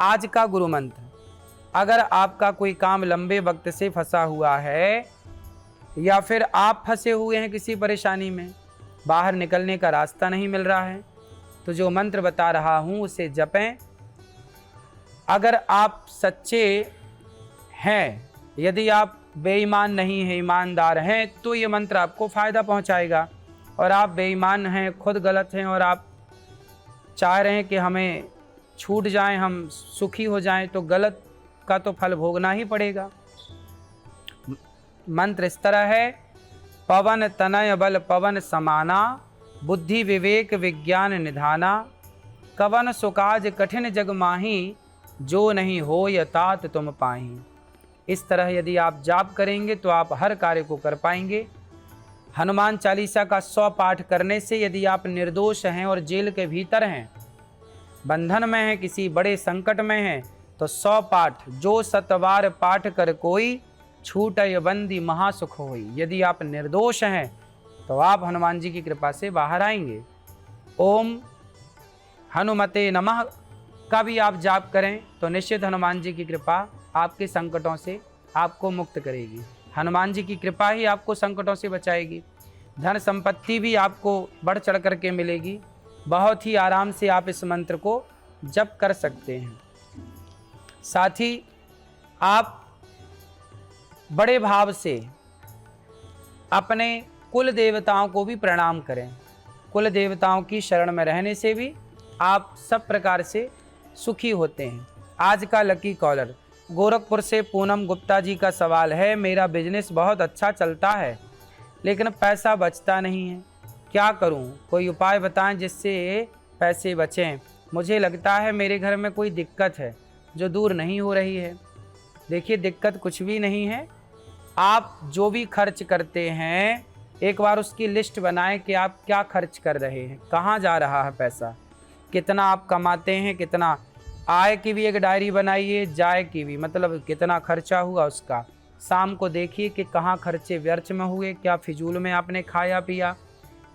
आज का गुरु मंत्र, अगर आपका कोई काम लंबे वक्त से फंसा हुआ है या फिर आप फंसे हुए हैं किसी परेशानी में, बाहर निकलने का रास्ता नहीं मिल रहा है, तो जो मंत्र बता रहा हूँ उसे जपें। अगर आप सच्चे हैं, यदि आप बेईमान नहीं हैं, ईमानदार हैं, तो ये मंत्र आपको फ़ायदा पहुँचाएगा। और आप बेईमान हैं, खुद गलत हैं और आप चाह रहे हैं कि हमें छूट जाएं, हम सुखी हो जाएं, तो गलत का तो फल भोगना ही पड़ेगा। मंत्र इस तरह है, पवन तनय बल पवन समाना, बुद्धि विवेक विज्ञान निधाना, कवन सुकाज कठिन जग माही, जो नहीं हो यतात तुम पाही। इस तरह यदि आप जाप करेंगे तो आप हर कार्य को कर पाएंगे। हनुमान चालीसा का 100 पाठ करने से यदि आप निर्दोष हैं और जेल के भीतर हैं, बंधन में हैं, किसी बड़े संकट में हैं, तो 100 पाठ, जो 7 बार पाठ कर कोई, छूटय बंदी महासुख होई। यदि आप निर्दोष हैं तो आप हनुमान जी की कृपा से बाहर आएंगे। ओम हनुमते नमः का भी आप जाप करें तो निश्चित हनुमान जी की कृपा आपके संकटों से आपको मुक्त करेगी। हनुमान जी की कृपा ही आपको संकटों से बचाएगी। धन संपत्ति भी आपको बढ़ चढ़ करके मिलेगी। बहुत ही आराम से आप इस मंत्र को जप कर सकते हैं। साथ ही आप बड़े भाव से अपने कुल देवताओं को भी प्रणाम करें। कुल देवताओं की शरण में रहने से भी आप सब प्रकार से सुखी होते हैं। आज का लकी कॉलर गोरखपुर से पूनम गुप्ता जी का सवाल है, मेरा बिजनेस बहुत अच्छा चलता है लेकिन पैसा बचता नहीं है, क्या करूं? कोई उपाय बताएं जिससे पैसे बचें। मुझे लगता है मेरे घर में कोई दिक्कत है जो दूर नहीं हो रही है। देखिए, दिक्कत कुछ भी नहीं है। आप जो भी खर्च करते हैं एक बार उसकी लिस्ट बनाएं कि आप क्या खर्च कर रहे हैं, कहाँ जा रहा है पैसा, कितना आप कमाते हैं, कितना आय की भी एक डायरी बनाइए, जाय की भी, मतलब कितना खर्चा हुआ उसका। शाम को देखिए कि कहाँ खर्चे व्यर्थ में हुए, क्या फिजूल में आपने खाया पिया,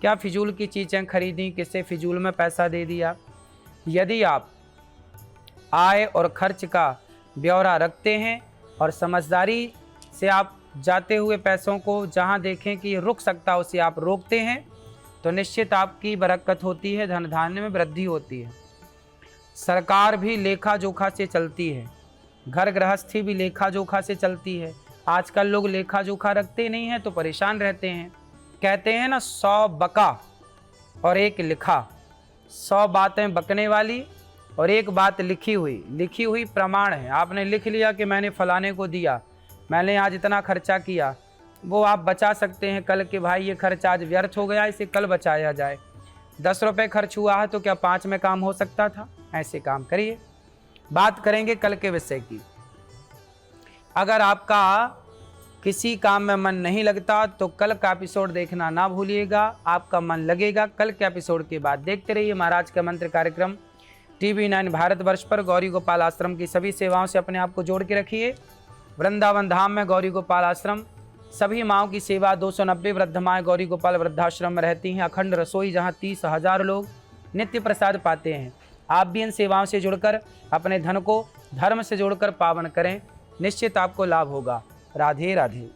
क्या फिजूल की चीज़ें खरीदी, किसे फिजूल में पैसा दे दिया। यदि आप आय और खर्च का ब्यौरा रखते हैं और समझदारी से आप जाते हुए पैसों को जहां देखें कि रुक सकता उसे आप रोकते हैं, तो निश्चित आपकी बरकत होती है, धन धान्य में वृद्धि होती है। सरकार भी लेखा जोखा से चलती है, घर गृहस्थी भी लेखा जोखा से चलती है। आजकल लोग लेखा जोखा रखते नहीं हैं तो परेशान रहते हैं। कहते हैं ना, 100 बका और 1 लिखा। 100 बातें बकने वाली और 1 बात लिखी हुई प्रमाण है। आपने लिख लिया कि मैंने फलाने को दिया, मैंने आज इतना खर्चा किया, वो आप बचा सकते हैं कल के, भाई ये खर्च आज व्यर्थ हो गया, इसे कल बचाया जाए। 10 रुपये खर्च हुआ है तो क्या 5 में काम हो सकता था? ऐसे काम करिए। बात करेंगे कल के विषय की। अगर आपका किसी काम में मन नहीं लगता तो कल का एपिसोड देखना ना भूलिएगा, आपका मन लगेगा। कल के एपिसोड के बाद देखते रहिए महाराज का मंत्र कार्यक्रम TV9 भारतवर्ष पर। गौरी गोपाल आश्रम की सभी सेवाओं से अपने आप को जोड़ के रखिए। वृंदावन धाम में गौरी गोपाल आश्रम, सभी माँओं की सेवा। 290 वृद्ध माएँ गौरी गोपाल वृद्धाश्रम में रहती हैं। अखंड रसोई जहाँ 30,000 लोग नित्य प्रसाद पाते हैं। आप भी इन सेवाओं से जुड़कर अपने धन को धर्म से जोड़कर पावन करें, निश्चित आपको लाभ होगा। राधे राधे।